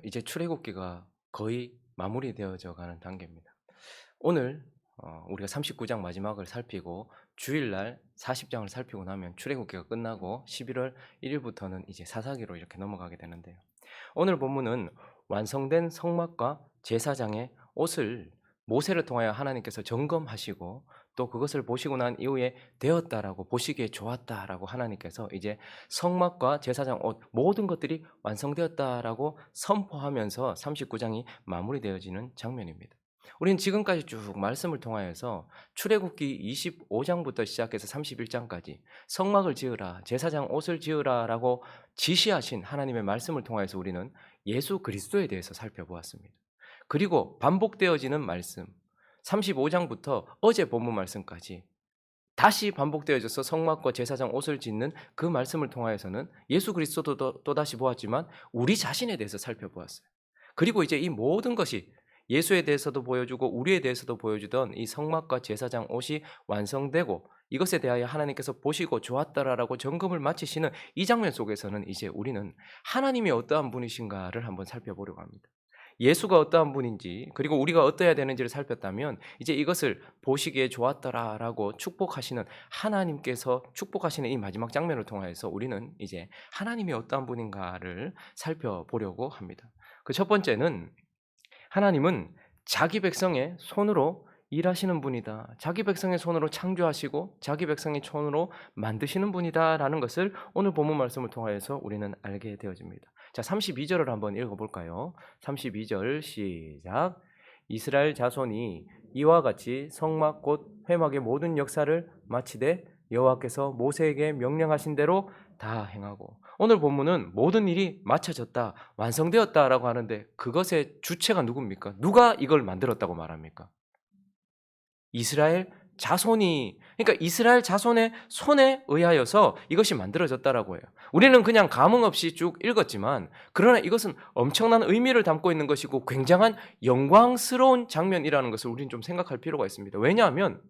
이제 출애굽기가 거의 마무리되어져 가는 단계입니다. 오늘 우리가 39장 마지막을 살피고 주일날 40장을 살피고 나면 출애굽기가 끝나고 11월 1일부터는 이제 사사기로 이렇게 넘어가게 되는데요. 오늘 본문은 완성된 성막과 제사장의 옷을 모세를 통하여 하나님께서 점검하시고 또 그것을 보시고 난 이후에 되었다라고 보시기에 좋았다라고 하나님께서 이제 성막과 제사장 옷 모든 것들이 완성되었다라고 선포하면서 39장이 마무리되어지는 장면입니다. 우리는 지금까지 쭉 말씀을 통하여서 출애굽기 25장부터 시작해서 31장까지 성막을 지으라, 제사장 옷을 지으라라고 지시하신 하나님의 말씀을 통하여서 우리는 예수 그리스도에 대해서 살펴보았습니다. 그리고 반복되어지는 말씀, 35장부터 어제 본문 말씀까지 다시 반복되어져서 성막과 제사장 옷을 짓는 그 말씀을 통하여서는 예수 그리스도도 또다시 보았지만 우리 자신에 대해서 살펴보았어요. 그리고 이제 이 모든 것이 예수에 대해서도 보여주고 우리에 대해서도 보여주던 이 성막과 제사장 옷이 완성되고 이것에 대하여 하나님께서 보시고 좋았다라고 점검을 마치시는 이 장면 속에서는 이제 우리는 하나님이 어떠한 분이신가를 한번 살펴보려고 합니다. 예수가 어떠한 분인지 그리고 우리가 어떠해야 되는지를 살폈다면 이제 이것을 보시기에 좋았더라라고 축복하시는 하나님께서 축복하시는 이 마지막 장면을 통해서 우리는 이제 하나님이 어떠한 분인가를 살펴보려고 합니다. 그 첫 번째는 하나님은 자기 백성의 손으로 일하시는 분이다. 자기 백성의 손으로 창조하시고 자기 백성의 손으로 만드시는 분이다라는 것을 오늘 본문 말씀을 통하여서 우리는 알게 되어집니다. 자, 32절을 한번 읽어볼까요? 32절 시작. 이스라엘 자손이 이와 같이 성막 곧 회막의 모든 역사를 마치되 여호와께서 모세에게 명령하신 대로 다 행하고, 오늘 본문은 모든 일이 마쳐졌다, 완성되었다라고 하는데 그것의 주체가 누굽니까? 누가 이걸 만들었다고 말합니까? 이스라엘 자손이, 그러니까 이스라엘 자손의 손에 의하여서 이것이 만들어졌다라고 해요. 우리는 그냥 감흥 없이 쭉 읽었지만 그러나 이것은 엄청난 의미를 담고 있는 것이고 굉장한 영광스러운 장면이라는 것을 우리는 좀 생각할 필요가 있습니다. 왜냐하면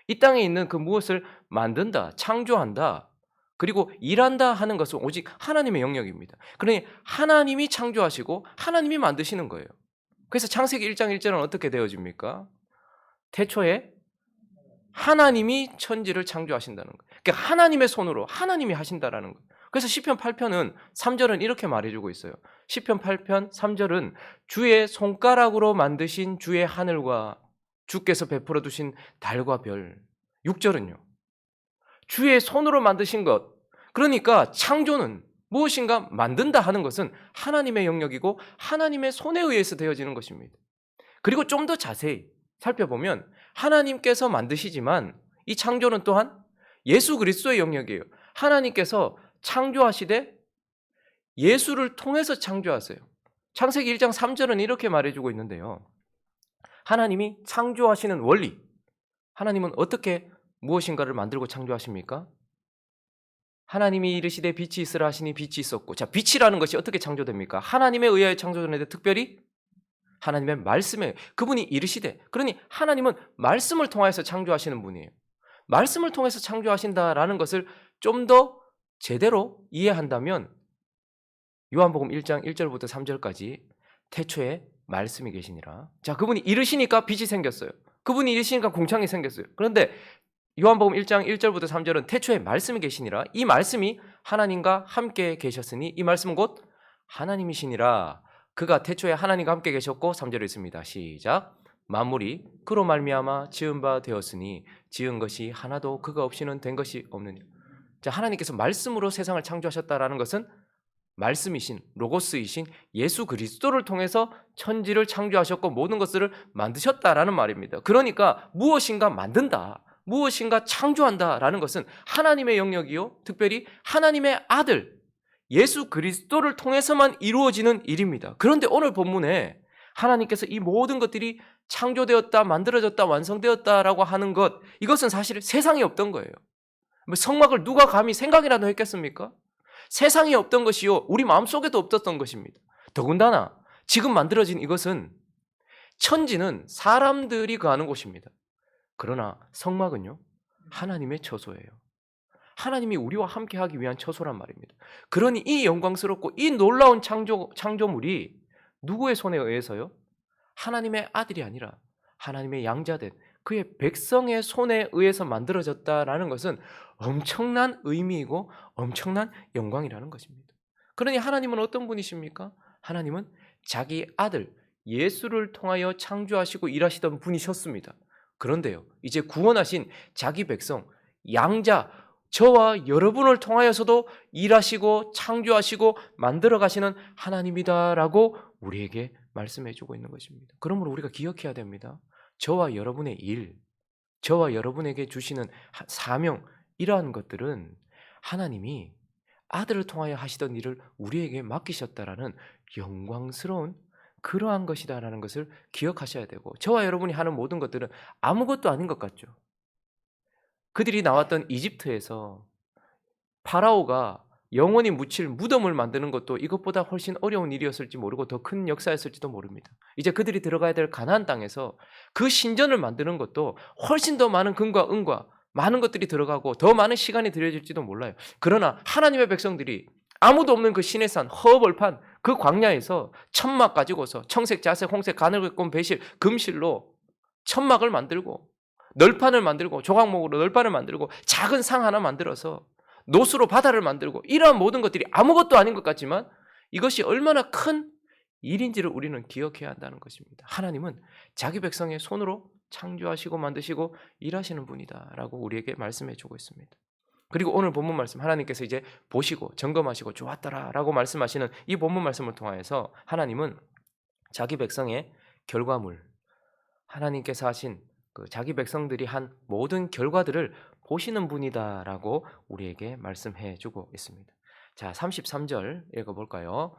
이 땅에 있는 그 무엇을 만든다, 창조한다, 그리고 일한다 하는 것은 오직 하나님의 영역입니다. 그러니 하나님이 창조하시고 하나님이 만드시는 거예요. 그래서 창세기 1장 1절은 어떻게 되어집니까? 태초에 하나님이 천지를 창조하신다는 거예요. 그러니까 하나님의 손으로 하나님이 하신다라는 거예요. 그래서 시편 8편은 3절은 이렇게 말해주고 있어요. 시편 8편 3절은 주의 손가락으로 만드신 주의 하늘과 주께서 베풀어 두신 달과 별. 6절은요. 주의 손으로 만드신 것. 그러니까 창조는 무엇인가 만든다 하는 것은 하나님의 영역이고 하나님의 손에 의해서 되어지는 것입니다. 그리고 좀 더 자세히 살펴보면 하나님께서 만드시지만 이 창조는 또한 예수 그리스도의 영역이에요. 하나님께서 창조하시되 예수를 통해서 창조하세요. 창세기 1장 3절은 이렇게 말해주고 있는데요. 하나님이 창조하시는 원리, 하나님은 어떻게 무엇인가를 만들고 창조하십니까? 하나님이 이르시되 빛이 있으라 하시니 빛이 있었고, 자, 빛이라는 것이 어떻게 창조됩니까? 하나님에 의하여 창조되는데 특별히 하나님의 말씀에, 그분이 이르시되, 그러니 하나님은 말씀을 통해서 창조하시는 분이에요. 말씀을 통해서 창조하신다라는 것을 좀 더 제대로 이해한다면 요한복음 1장 1절부터 3절까지 태초에 말씀이 계시니라. 자, 그분이 이르시니까 빛이 생겼어요. 그분이 이르시니까 공창이 생겼어요. 그런데 요한복음 1장 1절부터 3절은 태초에 말씀이 계시니라. 이 말씀이 하나님과 함께 계셨으니 이 말씀은 곧 하나님이시니라. 그가 태초에 하나님과 함께 계셨고, 3절에 있습니다. 시작. 만물이 그로 말미암아 지은 바 되었으니 지은 것이 하나도 그가 없이는 된 것이 없느니. 자, 하나님께서 말씀으로 세상을 창조하셨다라는 것은 말씀이신 로고스이신 예수 그리스도를 통해서 천지를 창조하셨고 모든 것들을 만드셨다라는 말입니다. 그러니까 무엇인가 만든다, 무엇인가 창조한다라는 것은 하나님의 영역이요, 특별히 하나님의 아들 예수 그리스도를 통해서만 이루어지는 일입니다. 그런데 오늘 본문에 하나님께서 이 모든 것들이 창조되었다, 만들어졌다, 완성되었다라고 하는 것, 이것은 사실 세상에 없던 거예요. 성막을 누가 감히 생각이라도 했겠습니까? 세상에 없던 것이요, 우리 마음속에도 없었던 것입니다. 더군다나 지금 만들어진 이것은, 천지는 사람들이 거하는 곳입니다. 그러나 성막은요, 하나님의 처소예요. 하나님이 우리와 함께하기 위한 처소란 말입니다. 그러니 이 영광스럽고 이 놀라운 창조물이 누구의 손에 의해서요? 하나님의 아들이 아니라 하나님의 양자된 그의 백성의 손에 의해서 만들어졌다라는 것은 엄청난 의미이고 엄청난 영광이라는 것입니다. 그러니 하나님은 어떤 분이십니까? 하나님은 자기 아들 예수를 통하여 창조하시고 일하시던 분이셨습니다. 그런데요, 이제 구원하신 자기 백성 양자 저와 여러분을 통하여서도 일하시고 창조하시고 만들어 가시는 하나님이다라고 우리에게 말씀해 주고 있는 것입니다. 그러므로 우리가 기억해야 됩니다. 저와 여러분의 일, 저와 여러분에게 주시는 사명, 이러한 것들은 하나님이 아들을 통하여 하시던 일을 우리에게 맡기셨다라는 영광스러운 그러한 것이다라는 것을 기억하셔야 되고, 저와 여러분이 하는 모든 것들은 아무것도 아닌 것 같죠. 그들이 나왔던 이집트에서 파라오가 영원히 묻힐 무덤을 만드는 것도 이것보다 훨씬 어려운 일이었을지 모르고 더 큰 역사였을지도 모릅니다. 이제 그들이 들어가야 될 가나안 땅에서 그 신전을 만드는 것도 훨씬 더 많은 금과 은과 많은 것들이 들어가고 더 많은 시간이 들여질지도 몰라요. 그러나 하나님의 백성들이 아무도 없는 그 시내산 허벌판 그 광야에서 천막 가지고서 청색, 자색, 홍색, 가늘고 배실, 금실로 천막을 만들고 널판을 만들고 조각목으로 널판을 만들고 작은 상 하나 만들어서 노수로 바다를 만들고, 이러한 모든 것들이 아무것도 아닌 것 같지만 이것이 얼마나 큰 일인지를 우리는 기억해야 한다는 것입니다. 하나님은 자기 백성의 손으로 창조하시고 만드시고 일하시는 분이다라고 우리에게 말씀해 주고 있습니다. 그리고 오늘 본문 말씀, 하나님께서 이제 보시고 점검하시고 좋았더라라고 말씀하시는 이 본문 말씀을 통하여서 하나님은 자기 백성의 결과물, 하나님께서 하신 그 자기 백성들이 한 모든 결과들을 보시는 분이다라고 우리에게 말씀해 주고 있습니다. 자, 33절 읽어볼까요?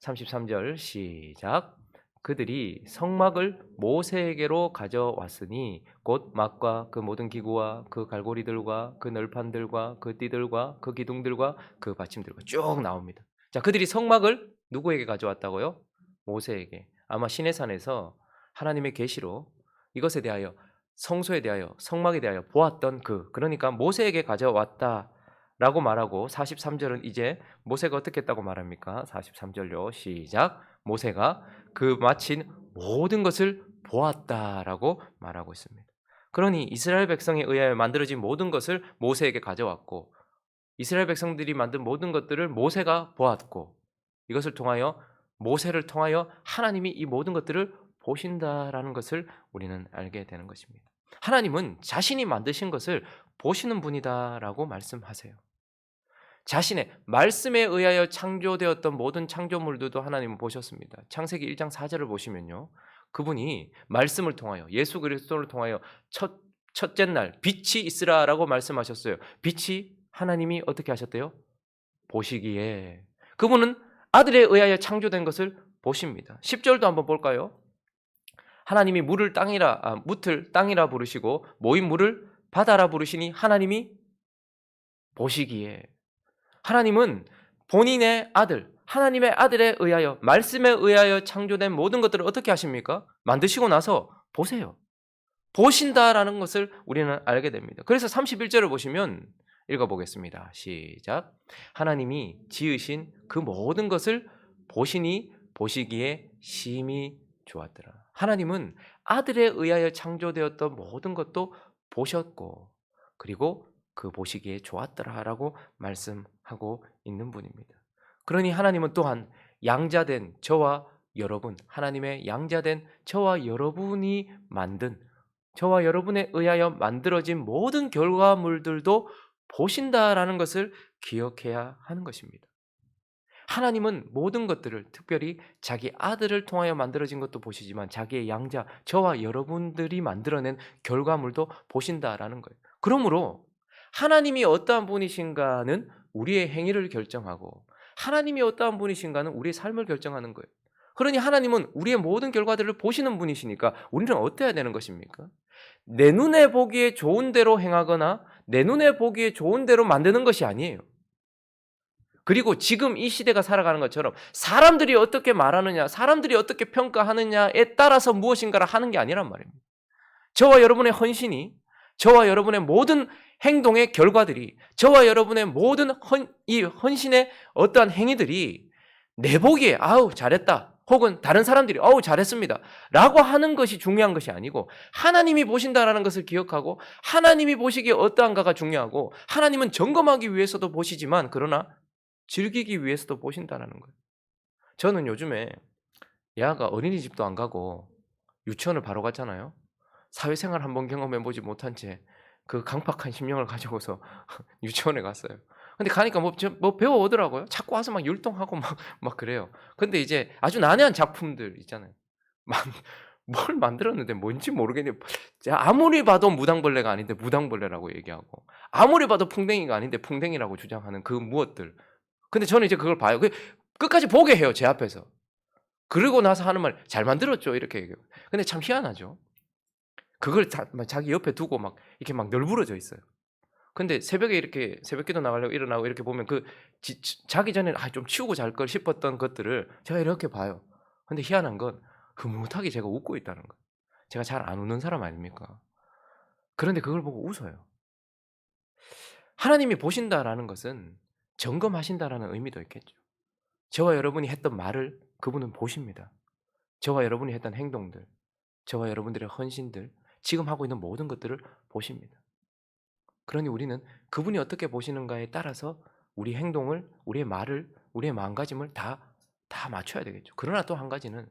33절 시작. 그들이 성막을 모세에게로 가져왔으니 곧 막과 그 모든 기구와 그 갈고리들과 그 널판들과 그 띠들과 그 기둥들과 그 받침들과 쭉 나옵니다. 자, 그들이 성막을 누구에게 가져왔다고요? 모세에게. 아마 시내산에서 하나님의 계시로 이것에 대하여, 성소에 대하여, 성막에 대하여 보았던 그러니까 모세에게 가져왔다라고 말하고, 43절은 이제 모세가 어떻게 했다고 말합니까? 43절요 시작. 모세가 그 마친 모든 것을 보았다라고 말하고 있습니다. 그러니 이스라엘 백성에 의하여 만들어진 모든 것을 모세에게 가져왔고, 이스라엘 백성들이 만든 모든 것들을 모세가 보았고, 이것을 통하여 모세를 통하여 하나님이 이 모든 것들을 보신다라는 것을 우리는 알게 되는 것입니다. 하나님은 자신이 만드신 것을 보시는 분이다라고 말씀하세요. 자신의 말씀에 의하여 창조되었던 모든 창조물들도 하나님은 보셨습니다. 창세기 1장 4절을 보시면요, 그분이 말씀을 통하여 예수 그리스도를 통하여 첫째 날 빛이 있으라라고 말씀하셨어요. 빛이 하나님이 어떻게 하셨대요? 보시기에. 그분은 아들에 의하여 창조된 것을 보십니다. 10절도 한번 볼까요? 하나님이 물을 묻을 땅이라 부르시고 모인 물을 바다라 부르시니 하나님이 보시기에. 하나님은 본인의 아들, 하나님의 아들에 의하여, 말씀에 의하여 창조된 모든 것들을 어떻게 하십니까? 만드시고 나서 보세요. 보신다라는 것을 우리는 알게 됩니다. 그래서 31절을 보시면 읽어보겠습니다. 시작. 하나님이 지으신 그 모든 것을 보시니 보시기에 심히 좋았더라. 하나님은 아들에 의하여 창조되었던 모든 것도 보셨고, 그리고 그 보시기에 좋았더라라고 말씀하고 있는 분입니다. 그러니 하나님은 또한 양자된 저와 여러분, 하나님의 양자된 저와 여러분이 만든, 저와 여러분에 의하여 만들어진 모든 결과물들도 보신다라는 것을 기억해야 하는 것입니다. 하나님은 모든 것들을, 특별히 자기 아들을 통하여 만들어진 것도 보시지만 자기의 양자, 저와 여러분들이 만들어낸 결과물도 보신다라는 거예요. 그러므로 하나님이 어떠한 분이신가는 우리의 행위를 결정하고, 하나님이 어떠한 분이신가는 우리의 삶을 결정하는 거예요. 그러니 하나님은 우리의 모든 결과들을 보시는 분이시니까 우리는 어때야 되는 것입니까? 내 눈에 보기에 좋은 대로 행하거나 내 눈에 보기에 좋은 대로 만드는 것이 아니에요. 그리고 지금 이 시대가 살아가는 것처럼 사람들이 어떻게 말하느냐, 사람들이 어떻게 평가하느냐에 따라서 무엇인가를 하는 게 아니란 말입니다. 저와 여러분의 헌신이, 저와 여러분의 모든 행동의 결과들이, 저와 여러분의 모든 이 헌신의 어떠한 행위들이 내 보기에 아우 잘했다, 혹은 다른 사람들이 어우 잘했습니다 라고 하는 것이 중요한 것이 아니고 하나님이 보신다라는 것을 기억하고 하나님이 보시기에 어떠한가가 중요하고 하나님은 점검하기 위해서도 보시지만 그러나 즐기기 위해서도 보신다라는 거예요. 저는 요즘에 애아가 어린이집도 안 가고 유치원을 바로 갔잖아요. 사회생활 한번 경험해 보지 못한 채 그 강팍한 심령을 가지고서 유치원에 갔어요. 근데 가니까 뭐 배워오더라고요. 자꾸 와서 막 율동하고 막 그래요. 근데 이제 아주 난해한 작품들 있잖아요. 막 뭘 만들었는데 뭔지 모르겠네요. 제가 아무리 봐도 무당벌레가 아닌데 무당벌레라고 얘기하고 아무리 봐도 풍뎅이가 아닌데 풍뎅이라고 주장하는 그 무엇들. 근데 저는 이제 그걸 봐요. 끝까지 보게 해요, 제 앞에서. 그러고 나서 하는 말 "잘 만들었죠." 이렇게 얘기해요. 근데 참 희한하죠. 그걸 자기 옆에 두고 막 이렇게 막 널브러져 있어요. 근데 새벽에 이렇게 새벽기도 나가려고 일어나고 이렇게 보면 자기 전에 '아 좀 치우고 잘 걸.' 싶었던 것들을 제가 이렇게 봐요. 근데 희한한 건 흐뭇하게 제가 웃고 있다는 거예요. 제가 잘 안 웃는 사람 아닙니까? 그런데 그걸 보고 웃어요. 하나님이 보신다라는 것은 점검하신다라는 의미도 있겠죠. 저와 여러분이 했던 말을 그분은 보십니다. 저와 여러분이 했던 행동들, 저와 여러분들의 헌신들, 지금 하고 있는 모든 것들을 보십니다. 그러니 우리는 그분이 어떻게 보시는가에 따라서 우리 행동을, 우리의 말을, 우리의 마음가짐을 다 맞춰야 되겠죠. 그러나 또 한 가지는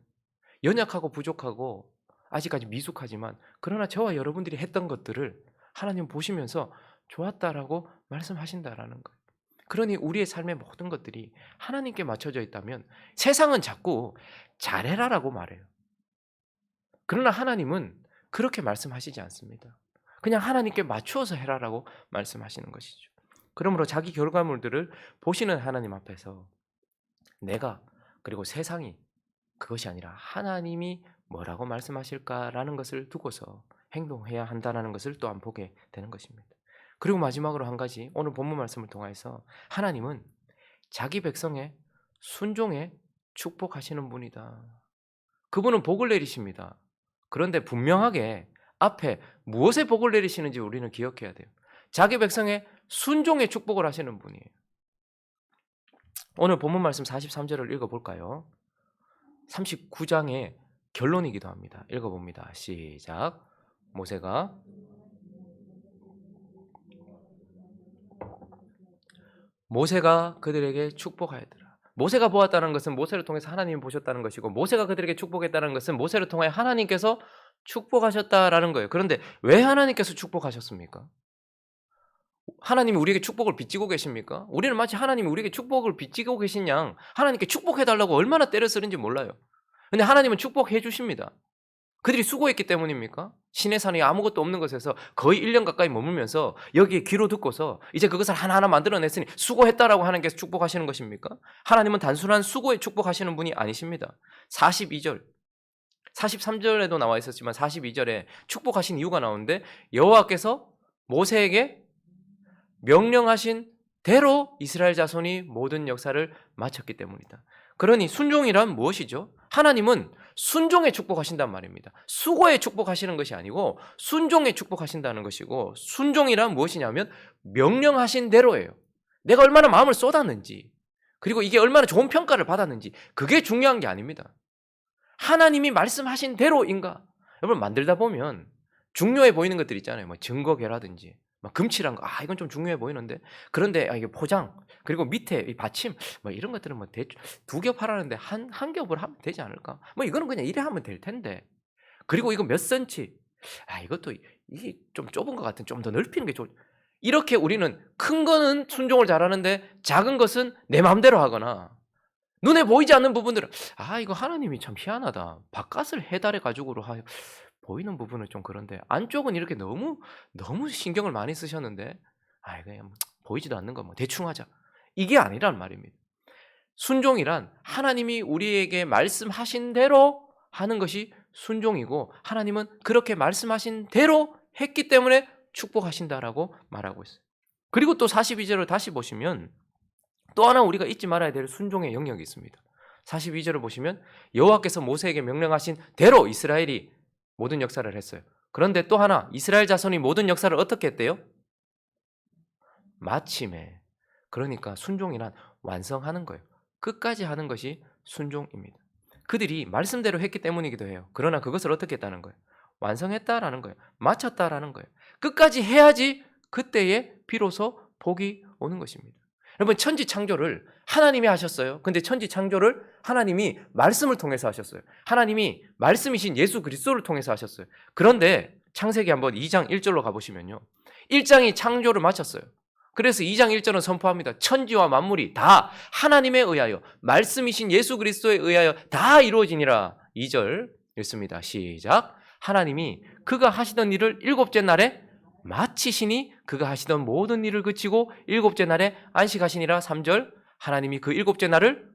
연약하고 부족하고 아직까지 미숙하지만 그러나 저와 여러분들이 했던 것들을 하나님 보시면서 좋았다라고 말씀하신다라는 거예요. 그러니 우리의 삶의 모든 것들이 하나님께 맞춰져 있다면 세상은 자꾸 잘해라라고 말해요. 그러나 하나님은 그렇게 말씀하시지 않습니다. 그냥 하나님께 맞추어서 해라라고 말씀하시는 것이죠. 그러므로 자기 결과물들을 보시는 하나님 앞에서 내가 그리고 세상이 그것이 아니라 하나님이 뭐라고 말씀하실까라는 것을 두고서 행동해야 한다는 것을 또한 보게 되는 것입니다. 그리고 마지막으로 한 가지 오늘 본문 말씀을 통해서 하나님은 자기 백성의 순종에 축복하시는 분이다. 그분은 복을 내리십니다. 그런데 분명하게 앞에 무엇에 복을 내리시는지 우리는 기억해야 돼요. 자기 백성의 순종에 축복을 하시는 분이에요. 오늘 본문 말씀 43절을 읽어볼까요? 39장의 결론이기도 합니다. 읽어봅니다. 시작. 모세가 그들에게 축복하였더라. 모세가 보았다는 것은 모세를 통해서 하나님이 보셨다는 것이고 모세가 그들에게 축복했다는 것은 모세를 통해 하나님께서 축복하셨다라는 거예요. 그런데 왜 하나님께서 축복하셨습니까? 하나님이 우리에게 축복을 빚지고 계십니까? 우리는 마치 하나님이 우리에게 축복을 빚지고 계신 양 하나님께 축복해 달라고 얼마나 때려 쓰는지 몰라요. 근데 하나님은 축복해 주십니다. 그들이 수고했기 때문입니까? 시내산이 아무것도 없는 곳에서 거의 1년 가까이 머물면서 여기에 귀로 듣고서 이제 그것을 하나하나 만들어냈으니 수고했다라고 하나님께서 축복하시는 것입니까? 하나님은 단순한 수고에 축복하시는 분이 아니십니다. 42절, 43절에도 나와 있었지만 42절에 축복하신 이유가 나오는데 여호와께서 모세에게 명령하신 대로 이스라엘 자손이 모든 역사를 마쳤기 때문이다. 그러니 순종이란 무엇이죠? 하나님은 순종에 축복하신단 말입니다. 수고에 축복하시는 것이 아니고 순종에 축복하신다는 것이고 순종이란 무엇이냐면 명령하신 대로예요. 내가 얼마나 마음을 쏟았는지 그리고 이게 얼마나 좋은 평가를 받았는지 그게 중요한 게 아닙니다. 하나님이 말씀하신 대로인가? 여러분 만들다 보면 중요해 보이는 것들 있잖아요. 뭐 증거계라든지 막 금칠한 거, 이건 좀 중요해 보이는데 그런데 이게 포장 그리고 밑에 이 받침 뭐 이런 것들은 뭐 대충 두 겹 하라는데 한 겹을 하면 되지 않을까? 뭐 이거는 그냥 이래 하면 될 텐데 그리고 이거 몇 센치 이것도 이게 좀 좁은 것 같은 좀 더 넓히는 게 좋. 이렇게 우리는 큰 거는 순종을 잘하는데 작은 것은 내 마음대로 하거나 눈에 보이지 않는 부분들은 이거 하나님이 참 희한하다. 바깥을 해달해 가지고로 보이는 부분은 좀 그런데 안쪽은 이렇게 너무 신경을 많이 쓰셨는데 그냥 뭐 보이지도 않는 거 뭐 대충 하자. 이게 아니란 말입니다. 순종이란 하나님이 우리에게 말씀하신 대로 하는 것이 순종이고 하나님은 그렇게 말씀하신 대로 했기 때문에 축복하신다라고 말하고 있어요. 그리고 또 42절을 다시 보시면 또 하나 우리가 잊지 말아야 될 순종의 영역이 있습니다. 42절을 보시면 여호와께서 모세에게 명령하신 대로 이스라엘이 모든 역사를 했어요. 그런데 또 하나 이스라엘 자손이 모든 역사를 어떻게 했대요? 마침에. 그러니까 순종이란 완성하는 거예요. 끝까지 하는 것이 순종입니다. 그들이 말씀대로 했기 때문이기도 해요. 그러나 그것을 어떻게 했다는 거예요? 완성했다라는 거예요. 마쳤다라는 거예요. 끝까지 해야지 그때에 비로소 복이 오는 것입니다. 여러분, 천지 창조를 하나님이 하셨어요. 근데 천지 창조를 하나님이 말씀을 통해서 하셨어요. 하나님이 말씀이신 예수 그리스도를 통해서 하셨어요. 그런데 창세기 한번 2장 1절로 가보시면요, 1장이 창조를 마쳤어요. 그래서 2장 1절은 선포합니다. 천지와 만물이 다 하나님에 의하여, 말씀이신 예수 그리스도에 의하여 다 이루어지니라. 2절 읽습니다. 시작. 하나님이 그가 하시던 일을 일곱째 날에 마치시니 그가 하시던 모든 일을 그치고 일곱째 날에 안식하시니라. 3절. 하나님이 그 일곱째 날을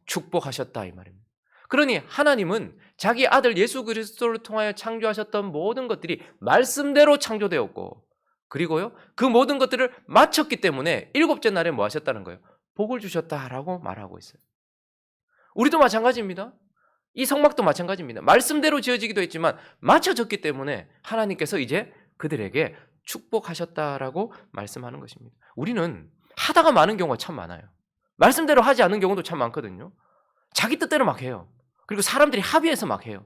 축복하셨다, 이 말입니다. 그러니 하나님은 자기 아들 예수 그리스도를 통하여 창조하셨던 모든 것들이 말씀대로 창조되었고, 그리고요, 그 모든 것들을 마쳤기 때문에 일곱째 날에 뭐 하셨다는 거예요? 복을 주셨다라고 말하고 있어요. 우리도 마찬가지입니다. 이 성막도 마찬가지입니다. 말씀대로 지어지기도 했지만 마쳐졌기 때문에 하나님께서 이제 그들에게 축복하셨다라고 말씀하는 것입니다. 우리는 하다가 마는 경우가 참 많아요. 말씀대로 하지 않는 경우도 참 많거든요. 자기 뜻대로 막 해요. 그리고 사람들이 합의해서 막 해요.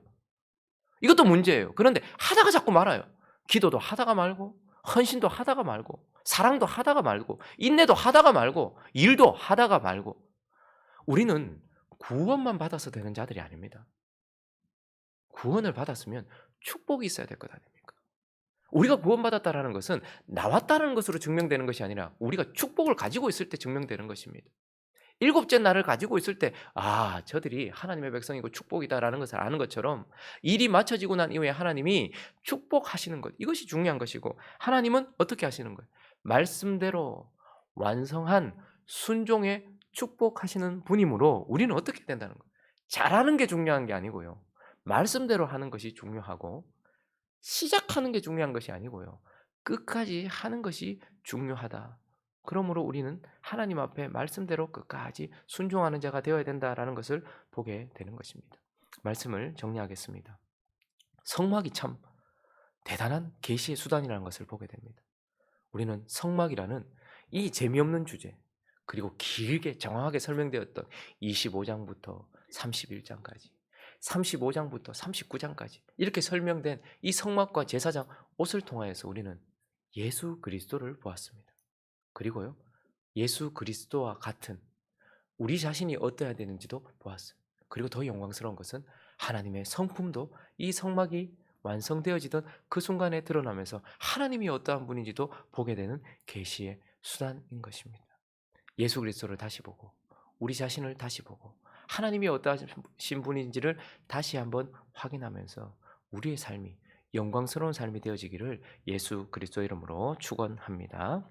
이것도 문제예요. 그런데 하다가 자꾸 말아요. 기도도 하다가 말고, 헌신도 하다가 말고, 사랑도 하다가 말고, 인내도 하다가 말고, 일도 하다가 말고. 우리는 구원만 받아서 되는 자들이 아닙니다. 구원을 받았으면 축복이 있어야 될 것 아닙니까? 우리가 구원받았다라는 것은 나왔다는 것으로 증명되는 것이 아니라 우리가 축복을 가지고 있을 때 증명되는 것입니다. 일곱째 날을 가지고 있을 때, 아, 저들이 하나님의 백성이고 축복이다라는 것을 아는 것처럼 일이 마쳐지고 난 이후에 하나님이 축복하시는 것, 이것이 중요한 것이고, 하나님은 어떻게 하시는 거예요? 말씀대로 완성한 순종에 축복하시는 분이므로 우리는 어떻게 된다는 거예요? 잘하는 게 중요한 게 아니고요, 말씀대로 하는 것이 중요하고, 시작하는 게 중요한 것이 아니고요, 끝까지 하는 것이 중요하다. 그러므로 우리는 하나님 앞에 말씀대로 끝까지 순종하는 자가 되어야 된다라는 것을 보게 되는 것입니다. 말씀을 정리하겠습니다. 성막이 참 대단한 계시의 수단이라는 것을 보게 됩니다. 우리는 성막이라는 이 재미없는 주제, 그리고 길게 정확하게 설명되었던 25장부터 31장까지, 35장부터 39장까지 이렇게 설명된 이 성막과 제사장 옷을 통하여서 우리는 예수 그리스도를 보았습니다. 그리고요, 예수 그리스도와 같은 우리 자신이 어떠해야 되는지도 보았어요. 그리고 더 영광스러운 것은 하나님의 성품도 이 성막이 완성되어지던 그 순간에 드러나면서 하나님이 어떠한 분인지도 보게 되는 계시의 수단인 것입니다. 예수 그리스도를 다시 보고, 우리 자신을 다시 보고, 하나님이 어떠하신 분인지를 다시 한번 확인하면서 우리의 삶이 영광스러운 삶이 되어지기를 예수 그리스도 이름으로 축원합니다.